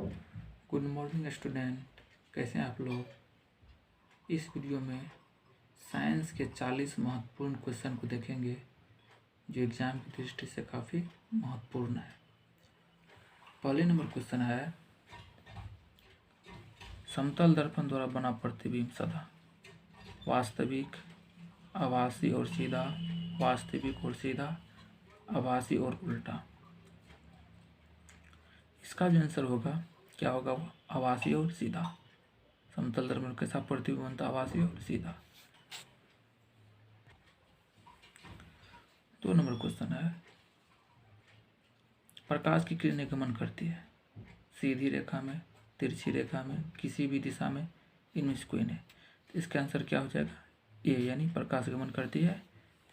Good morning student, कैसे हैं आप लोग। इस वीडियो में साइंस के 40 महत्वपूर्ण क्वेश्चन को देखेंगे जो एग्जाम की दृष्टि से काफ़ी महत्वपूर्ण है। पहले नंबर क्वेश्चन है, समतल दर्पण द्वारा बना प्रतिबिंब सदा वास्तविक, आभासी और सीधा, वास्तविक और सीधा, आभासी और उल्टा। इसका जो आंसर होगा क्या होगा, वो आभासी और सीधा। समतल दर्पण के साथ प्रतिबिंब बनता आभासी और सीधा। 2 नंबर क्वेश्चन है, प्रकाश की किरणें गमन करती है सीधी रेखा में, तिरछी रेखा में, किसी भी दिशा में, इनमें से कोई नहीं। तो इसका आंसर क्या हो जाएगा, ए, यानी प्रकाश गमन करती है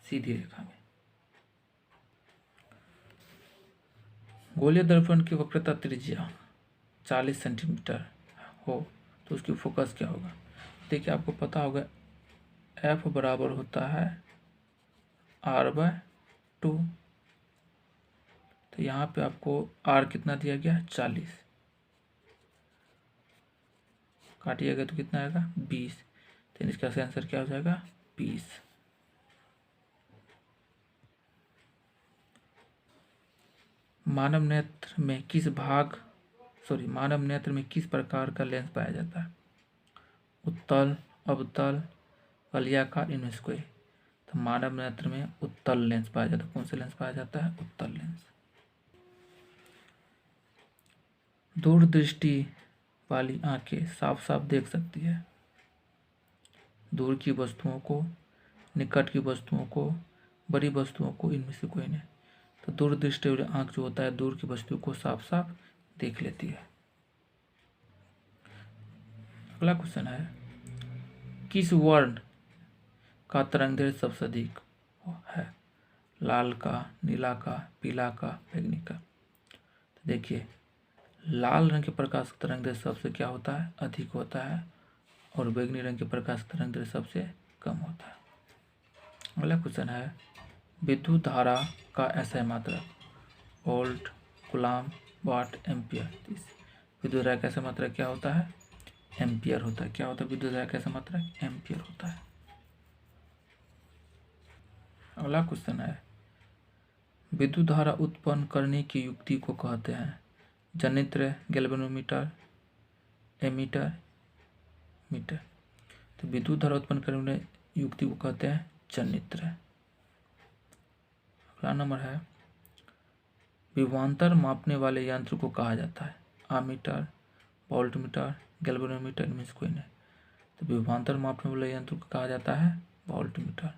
सीधी रेखा में। गोलीय दर्पण की वक्रता त्रिज्या 40 सेंटीमीटर हो तो उसकी फोकस क्या होगा। देखिए, आपको पता होगा एफ बराबर होता है R/2। तो यहाँ पे आपको R कितना दिया गया, 40, काटिएगा तो कितना आएगा, 20। तो इसका आंसर क्या हो जाएगा, 20। मानव नेत्र में किस प्रकार का लेंस पाया जाता है, उत्तल, अवतल, वलयाकार, इनमें से कोई। तो मानव नेत्र में उत्तल लेंस पाया जाता है। कौन सा लेंस पाया जाता है, उत्तल लेंस। दूरदृष्टि वाली आंखें साफ साफ देख सकती है दूर की वस्तुओं को, निकट की वस्तुओं को, बड़ी वस्तुओं को, इनमें से कोई नहीं। तो दूरदृष्टि वाली आंख जो होता है दूर की वस्तु को साफ साफ देख लेती है। अगला क्वेश्चन है, किस वर्ण का तरंगदैर्घ्य सबसे अधिक है, लाल का, नीला का, पीला का, बैंगनी का। तो देखिए, लाल रंग के प्रकाश का तरंगदैर्घ्य सबसे क्या होता है, अधिक होता है, और बैंगनी रंग के प्रकाश का तरंगदैर्घ्य सबसे कम होता है। अगला क्वेश्चन है, विद्युत धारा का SI मात्रक वोल्ट, कूलाम, वाट, एम्पियर। विद्युत धारा का SI मात्रक क्या होता है, एम्पियर होता है। क्या होता है विद्युत धारा का SI मात्रक, एम्पियर होता है। अगला क्वेश्चन है, विद्युत धारा उत्पन्न करने की युक्ति को कहते हैं जनित्र, गैल्वेनोमीटर, एमीटर, मीटर। तो विद्युत धारा उत्पन्न करने वाली युक्ति को कहते हैं जनित्र। अगला नंबर है, विभवांतर मापने वाले यंत्र को कहा जाता है आमीटर, वोल्टमीटर, गैल्वेनोमीटर, इनमें से कोई नहीं। तो विभवांतर मापने वाले यंत्र को कहा जाता है वोल्टमीटर।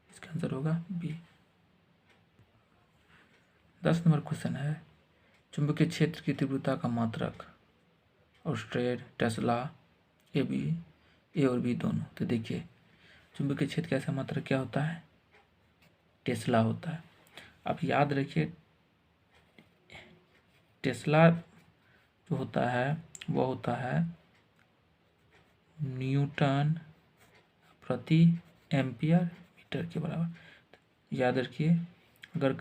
इसका आंसर होगा बी। 10 नंबर क्वेश्चन है, चुंबकीय क्षेत्र की तीव्रता का मात्रक ऑर्स्टेड, टेस्ला, ए और बी दोनों। तो देखिए, चुंबकीय क्षेत्र का ऐसा मात्रक क्या होता है, टेस्ला होता है। आप याद रखिए, टेस्ला जो होता है वो होता है न्यूटन प्रति एम्पियर मीटर के बराबर। याद रखिए, अगर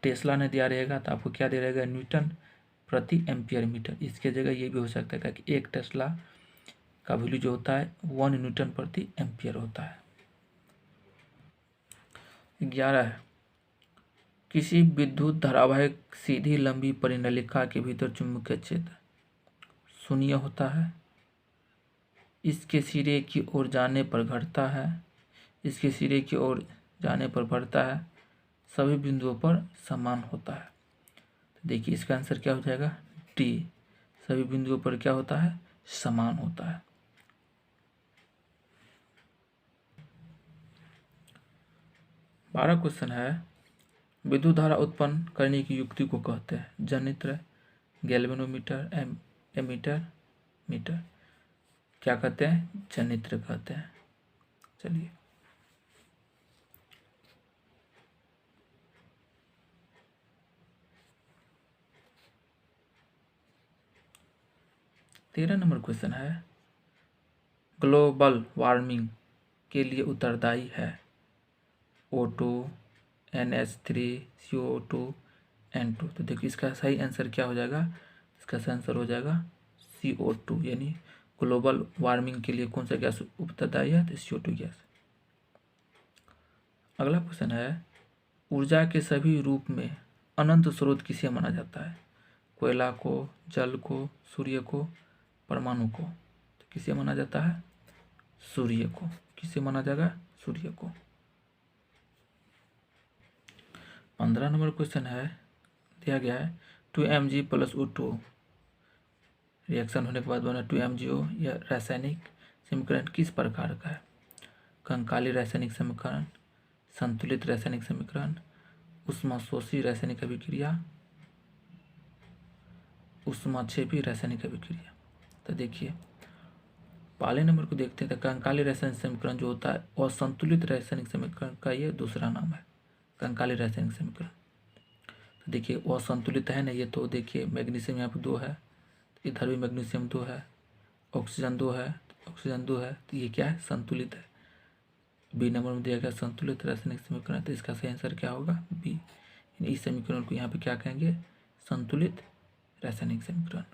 टेस्ला ने दिया रहेगा तो आपको क्या दे रहेगा, न्यूटन प्रति एम्पियर मीटर। इसके जगह ये भी हो सकता है कि एक टेस्ला का वैल्यू जो होता है 1 न्यूटन प्रति एम्पियर होता है। 11 है, किसी विद्युत धारावाहिक सीधी लंबी परिनलिका के भीतर चुंबकीय क्षेत्र शून्य होता है। इसके सिरे की ओर जाने पर घटता है, इसके सिरे की ओर जाने पर बढ़ता है, सभी बिंदुओं पर समान होता है। तो देखिए, इसका आंसर क्या हो जाएगा, डी, सभी बिंदुओं पर क्या होता है, समान होता है। बारह क्वेश्चन है, विद्युत धारा उत्पन्न करने की युक्ति को कहते हैं जनित्र, गैल्वेनोमीटर, एमीटर, मीटर। क्या कहते हैं, जनित्र कहते हैं। चलिए, तेरह नंबर क्वेश्चन है, ग्लोबल वार्मिंग के लिए उत्तरदायी है O2, NH3, CO2, N2। तो देखिए, इसका सही आंसर क्या हो जाएगा, इसका सही आंसर हो जाएगा CO2, यानी ग्लोबल वार्मिंग के लिए कौन सा गैस उत्तरदायी है? तो CO2 गैस। अगला क्वेश्चन है, ऊर्जा के सभी रूप में अनंत स्रोत किसे माना जाता है? कोयला को, जल को, सूर्य को, परमाणु को? तो किसे माना जाता है? सूर्य को। किसे माना जाएगा? सूर्य को। 15 नंबर क्वेश्चन है, दिया गया है 2Mg + O2 रिएक्शन होने के बाद बना 2MgO। यह रासायनिक समीकरण किस प्रकार का है? कंकाली रासायनिक समीकरण, संतुलित रासायनिक समीकरण, ऊष्माशोषी रासायनिक अभिक्रिया, ऊष्माक्षेपी रासायनिक अभिक्रिया? तो देखिए पहले नंबर को देखते हैं। तो कंकाली रासायनिक समीकरण जो होता है और संतुलित रासायनिक समीकरण का ये दूसरा नाम है, कंकाली रासायनिक समीकरण। तो देखिए वह संतुलित है ना, ये तो देखिए मैग्नीशियम यहाँ पर 2 है, इधर भी मैग्नीशियम 2 है, ऑक्सीजन 2 है, ऑक्सीजन 2 है, तो ये क्या है? संतुलित है। बी नंबर में दिया गया संतुलित रासायनिक समीकरण, तो इसका सही आंसर क्या होगा? बी। इस समीकरण को यहाँ पे क्या कहेंगे? संतुलित रासायनिक समीकरण।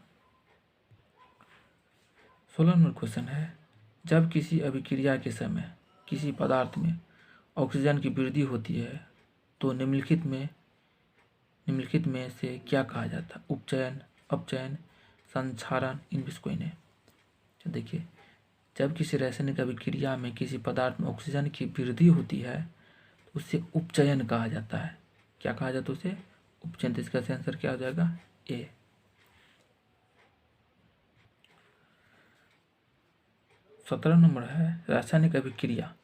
16 नंबर क्वेश्चन है, जब किसी अभिक्रिया के समय किसी पदार्थ में ऑक्सीजन की वृद्धि होती है तो निम्नलिखित में से क्या कहा जाता है? उपचयन, अपचयन, संक्षारण, इनमें से कोई नहीं। तो देखिए जब किसी रासायनिक अभिक्रिया में किसी पदार्थ में ऑक्सीजन की वृद्धि होती है तो उससे उपचयन कहा जाता है। क्या कहा जाता है? उसे उपचयन। तो इसका आंसर क्या हो जाएगा? ए। सत्रह नंबर है, रासायनिक अभिक्रिया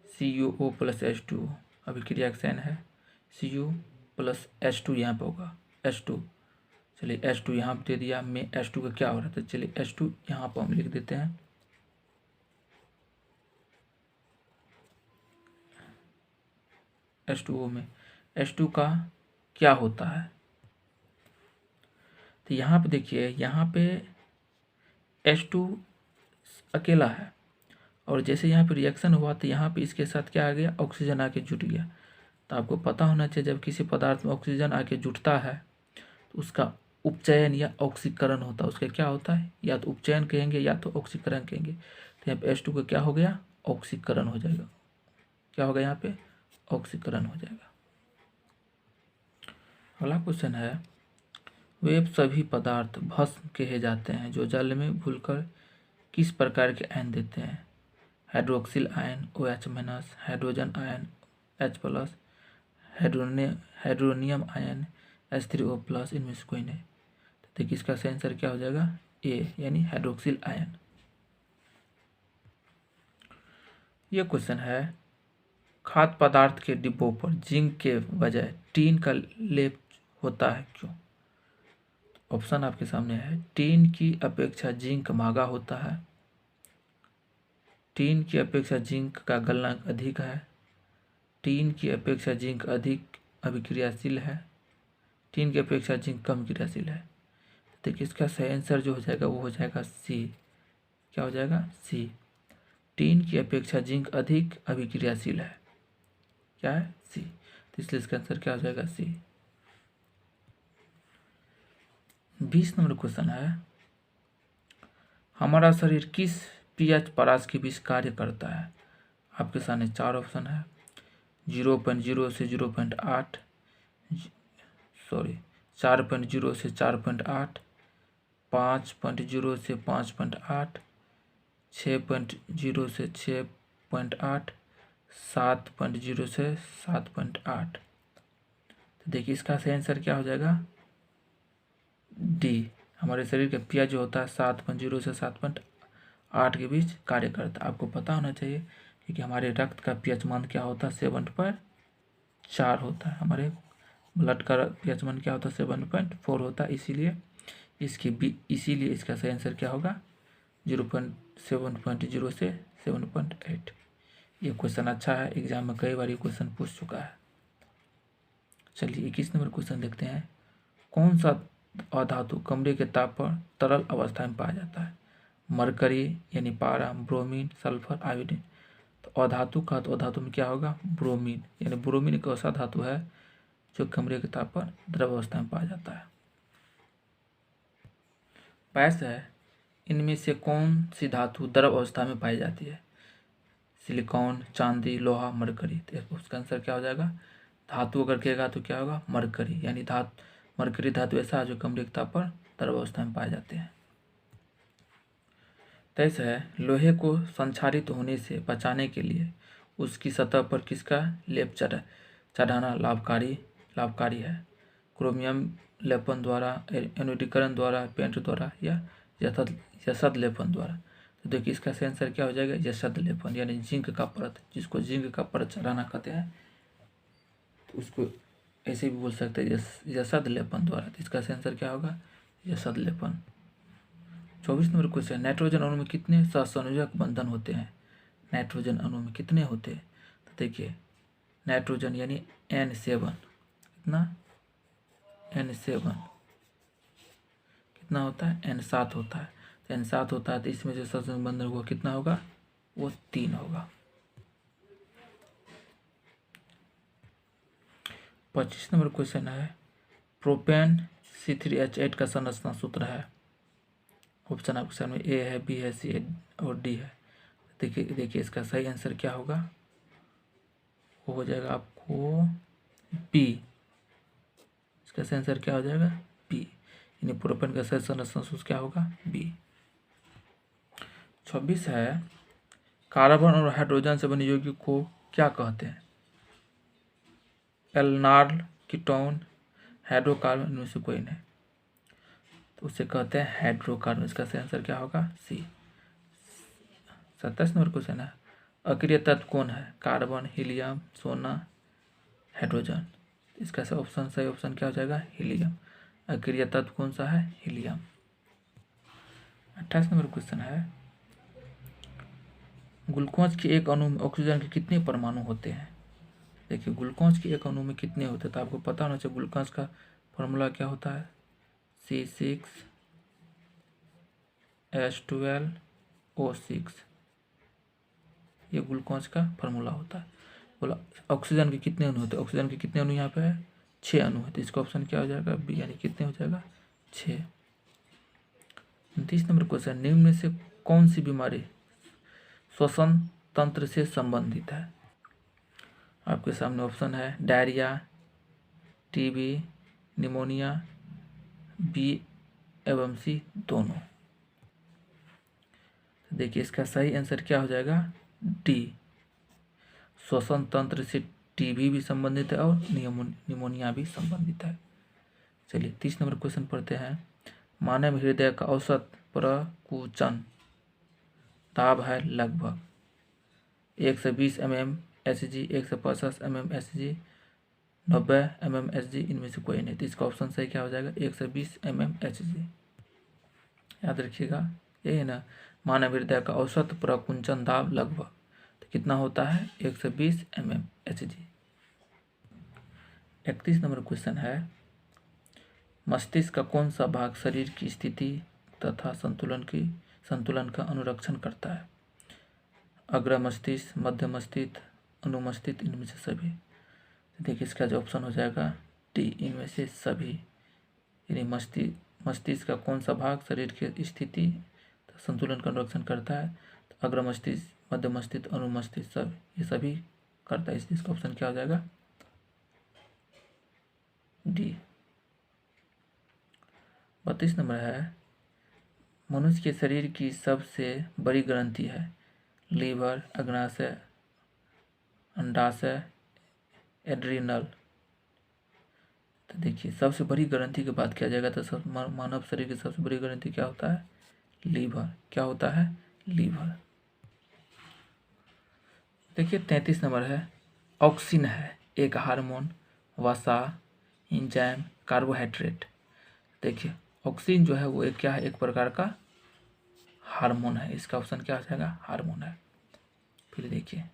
CuO + H2 अभिक्रिया का साइन है Cu + H2 यहाँ पे होगा H2। चलिए H2 यहाँ पे दे दिया, में H2 का क्या हो रहा था? चलिए H2 यहाँ पर हम लिख देते हैं। H2O में H2 का क्या होता है? तो यहाँ पे देखिए, यहाँ पे H2 अकेला है और जैसे यहाँ पे रिएक्शन हुआ तो यहाँ पे इसके साथ क्या आ गया? ऑक्सीजन आके जुट गया। तो आपको पता होना चाहिए जब किसी पदार्थ में ऑक्सीजन आके जुटता है तो उसका उपचयन या ऑक्सीकरण होता है। उसका क्या होता है? या तो उपचयन कहेंगे या तो ऑक्सीकरण कहेंगे। तो यहाँ पे H2 का क्या हो गया? ऑक्सीकरण हो जाएगा। क्या होगा यहाँ पे? ऑक्सीकरण हो जाएगा। अगला क्वेश्चन है, वे सभी पदार्थ भस्म कहे जाते हैं जो जल में घुलकर किस प्रकार के आयन देते हैं? Hydroxyl ion OH-, hydrogen ion H+, hydronium ion H3O+, इनमें से कोई नहीं। तो देखिए इसका सही आंसर क्या हो जाएगा? ए, यानी हाइड्रोक्सिल आयन। यह क्वेश्चन है, खाद्य पदार्थ के डिब्बों पर जिंक के बजाय टीन का लेप होता है क्यों? ऑप्शन आपके सामने है। टीन की अपेक्षा जिंक महंगा होता है, टीन की अपेक्षा जिंक का गलनांक अधिक है, टीन की अपेक्षा जिंक अधिक अभिक्रियाशील है, टीन की अपेक्षा जिंक कम क्रियाशील है। देखिए इसका सही आंसर जो हो जाएगा वो हो जाएगा सी। क्या हो जाएगा? सी। टीन की अपेक्षा जिंक अधिक अभिक्रियाशील है। क्या है? सी। तो इसलिए इसका आंसर क्या हो जाएगा? सी। 20 नंबर क्वेश्चन है, हमारा शरीर किस pH परास के बीच कार्य करता है? आपके सामने 4 ऑप्शन है। 0.0 से 0.8, 4.0 से 4.8, 5.0 से 5.8, 6.0 से 6.8, 7.0 से 7.8। तो देखिए इसका सही आंसर क्या हो जाएगा? डी। हमारे शरीर का pH जो होता है 7.0 से 7.8 के बीच कार्य करता है। आपको पता होना चाहिए क्योंकि हमारे रक्त का pH मान क्या होता है? 7.4 होता है। हमारे ब्लड का pH मान क्या होता है? 7.4 होता है। इसीलिए इसका सही आंसर क्या होगा? 7.0 से 7.8। ये क्वेश्चन अच्छा है, एग्जाम में कई बार ये क्वेश्चन पूछ चुका है। चलिए 21 नंबर क्वेश्चन देखते हैं, कौन सा अधातु कमरे के ताप पर तरल अवस्था में पाया जाता है? मरकरी यानी पारा, ब्रोमीन, सल्फर, आयोडीन। तो अधातु का तो अधातु में क्या होगा? ब्रोमीन, यानी ब्रोमीन एक ऐसा धातु है जो कमरे के ताप पर द्रव अवस्था में पाया जाता है। पैस है, इनमें से कौन सी धातु द्रव अवस्था में पाई जाती है? सिलिकॉन, चांदी, लोहा, मरकरी। तो उसका आंसर क्या हो जाएगा? धातु अगर कहेगा तो क्या होगा? मरकरी, यानी मरकरी धातु ऐसा है जो कम रिक्तता पर द्रव अवस्था में पाए जाते हैं। 23 है, लोहे को संक्षारित होने से बचाने के लिए उसकी सतह पर किसका लेप चढ़ाना लाभकारी है? क्रोमियम लेपन द्वारा, एनुडीकरण द्वारा, पेंट द्वारा या यशद लेपन द्वारा? तो देखिए इसका सही आंसर क्या हो जाएगा? यशद लेपन, यानी जिंक का परत, जिसको जिंक का परत चढ़ाना कहते हैं, तो उसको ऐसे भी बोल सकते हैं यशद लेपन द्वारा। तो इसका सही आंसर क्या होगा? यशद लेपन। 24 नंबर क्वेश्चन, नाइट्रोजन अणु में कितने सहसंयोजक बंधन होते हैं? नाइट्रोजन अणु में कितने होते हैं? तो देखिए नाइट्रोजन यानी N7, कितना? N7 कितना होता है? N7 होता है। तो N7 होता है, तो इसमें जो सहसंयोजक बंधन होगा कितना होगा? वो 3 होगा। 25 नंबर क्वेश्चन है, प्रोपेन C3H8 का संरचना सूत्र है। ऑप्शन आपके सामने ए है, बी है, सी और डी है। देखिए इसका सही आंसर क्या होगा? वो हो जाएगा आपको बी। इसका सही आंसर क्या हो जाएगा? बी, यानी प्रोपेन का सही संरचना सूत्र क्या होगा? बी। 26 है, कार्बन और हाइड्रोजन से बने यौगिक को क्या कहते हैं? एल्नार्ल, कीटोन, हाइड्रोकार्बन, इनमें से कोई नहीं, तो उसे कहते हैं हाइड्रोकार्बन। इसका सही आंसर क्या होगा? सी। 27 नंबर क्वेश्चन है, अक्रिय तत्व कौन है? कार्बन, हीलियम, सोना, हाइड्रोजन। इसका सही ऑप्शन क्या हो जाएगा? हीलियम। अक्रिय तत्व कौन सा है? हीलियम। 28 नंबर क्वेश्चन है, ग्लूकोज के एक अणु में ऑक्सीजन के कितने परमाणु होते हैं? देखिए ग्लूकोज के एक अणु में कितने होते हैं, तो आपको पता होना चाहिए ग्लूकोज का फॉर्मूला क्या होता है? C6H12O6, ये ग्लूकोज का फार्मूला होता है। बोला ऑक्सीजन के कितने अणु होते हैं? ऑक्सीजन के कितने अणु यहाँ पे है? 6 अणु है, तो इसका ऑप्शन क्या हो जाएगा? बी, यानी कितने हो जाएगा? 6। 29 नंबर क्वेश्चन, निम्न में से कौन सी बीमारी श्वसन तंत्र से संबंधित है? आपके सामने ऑप्शन है डायरिया, टीबी, निमोनिया, बी एवं सी दोनों। देखिए इसका सही आंसर क्या हो जाएगा? डी, श्वसन तंत्र से टीबी भी संबंधित है और निमोनिया भी संबंधित है। चलिए 30 नंबर क्वेश्चन पढ़ते हैं, मानव हृदय का औसत प्रकुंचन दाब है लगभग 120 mmHg, 150 mmHg, 90 mmHg, इनमें से कोई नहीं, तो इसका ऑप्शन सही क्या हो जाएगा? 120 mmHg। याद रखिएगा, यही है ना, मानव हृदय का औसत प्रकुंचन दाब लगभग तो कितना होता है? 120 mmHg। 31 नंबर क्वेश्चन है, मस्तिष्क का कौन सा भाग शरीर की स्थिति तथा संतुलन का अनुरक्षण करता है? अग्र मस्तिष्क, मध्य मस्तिष्क, अनुमस्तिष्क, इनमें से सभी। देखिए इसका जो ऑप्शन हो जाएगा डी, इनमें से सभी, यानी मस्तिष्क का कौन सा भाग शरीर की स्थिति संतुलन का अनुरक्षण करता है? तो अग्र मस्तिष्क, मध्य मस्तिष्क, अनुमस्तिष्क, सब ये सभी करता है, इसलिए इसका ऑप्शन क्या हो जाएगा? डी। 32 नंबर है, मनुष्य के शरीर की सबसे बड़ी ग्रंथि है लीवर, अग्नाशय, अंडाशय, एड्रिनल। तो देखिए सबसे बड़ी ग्रंथि की बात किया जाएगा तो मानव शरीर की सबसे बड़ी ग्रंथि क्या होता है? लीवर। क्या होता है? लीवर। देखिए 33 नंबर है, ऑक्सिन है एक हार्मोन, वसा, एंजाइम, कार्बोहाइड्रेट। देखिए ऑक्सिन जो है वो एक क्या है? एक प्रकार का हार्मोन है, इसका ऑप्शन क्या हो जाएगा? हार्मोन है। फिर देखिए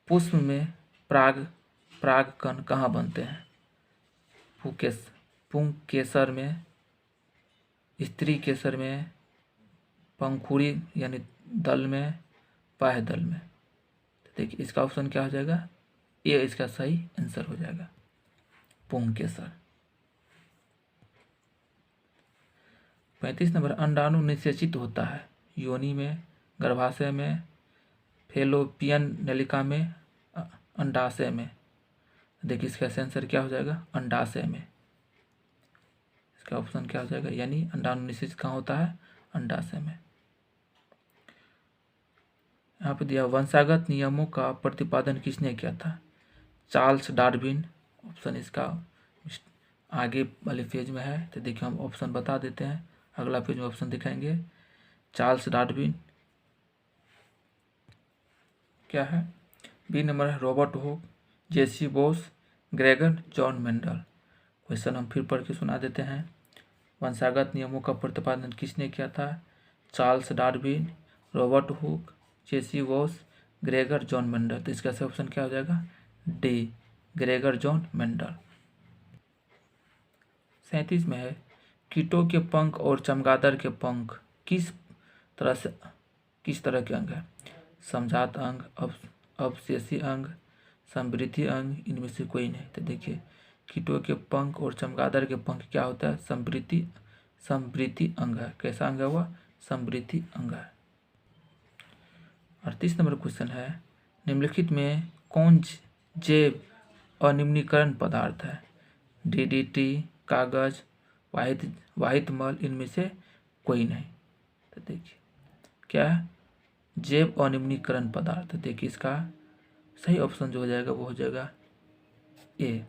पुष्प में परागकण कहाँ बनते हैं? पुंकेसर में, स्त्री केसर में, पंखुड़ी यानी दल में, बाह्य दल में। तो देखिए इसका ऑप्शन क्या हो जाएगा? ये इसका सही आंसर हो जाएगा, पुंकेसर। 35 नंबर, अंडाणु निषेचित होता है योनि में, गर्भाशय में, फेलोपियन नलिका में, अंडाशय में। देखिए इसका आंसर क्या हो जाएगा, अंडाशय में। इसका ऑप्शन क्या हो जाएगा, यानी अंडाणु निषेचित कहाँ होता है, अंडाशय में। यहाँ पे दिया वंशागत नियमों का प्रतिपादन किसने किया था, चार्ल्स डार्विन। ऑप्शन इसका आगे वाले पेज में है, तो देखिए हम ऑप्शन बता देते हैं, अगला पेज में ऑप्शन दिखाएंगे। चार्ल्स डार्विन क्या है, बी नंबर है Robert Hooke, J C Bose, Gregor John Mendel. Question हम फिर पढ़ के सुना देते हैं। वंशागत नियमों का प्रतिपादन किसने किया था, Charles Darwin, Robert Hooke, J C Bose, Gregor John Mendel. तो इसका सही ऑप्शन क्या हो जाएगा, डी, ग्रेगर जॉन मेंडल। 37 में है, कीटों के पंख और चमगादड़ के पंख किस तरह के अंग है, समझात अंग, अवशेषी अंग, समृद्धि अंग, इनमें से कोई नहीं। तो देखिए कीटों के पंख और चमगादड़ के पंख क्या होता है, समृद्धि अंग है। कैसा अंग है वह, समृद्धि अंग है। 38 नंबर क्वेश्चन है, निम्नलिखित में कौन जैव अनिम्नीकरण पदार्थ है, डीडीटी, कागज, वाहित मल, इनमें से कोई नहीं। तो देखिए क्या है, जैव अनिम्नीकरण पदार्थ। देखिए इसका सही ऑप्शन जो हो जाएगा वो हो जाएगा ए,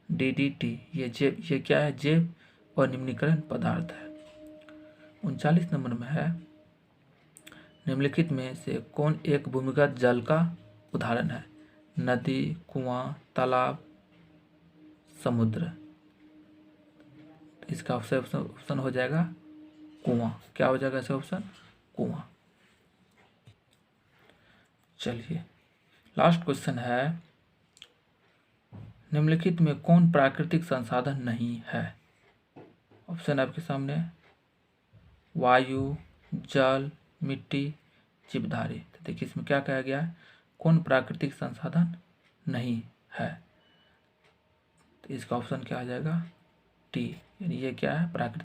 डीडीटी। ये क्या है, जैव अनिम्नीकरण पदार्थ है। 39 नंबर में है, निम्नलिखित में से कौन एक भूमिगत जल का उदाहरण है, नदी, कुआं, तालाब, समुद्र। इसका सही ऑप्शन हो जाएगा कुआं। क्या हो जाएगा सही ऑप्शन, कुआं। चलिए लास्ट क्वेश्चन है, निम्नलिखित में कौन प्राकृतिक संसाधन नहीं है। ऑप्शन आपके सामने, वायु, जल, मिट्टी, जीवधारी। तो देखिए इसमें क्या कहा गया है, कौन प्राकृतिक संसाधन नहीं है। तो इसका ऑप्शन क्या आ जाएगा, टी, यानी ये क्या है, प्राकृतिक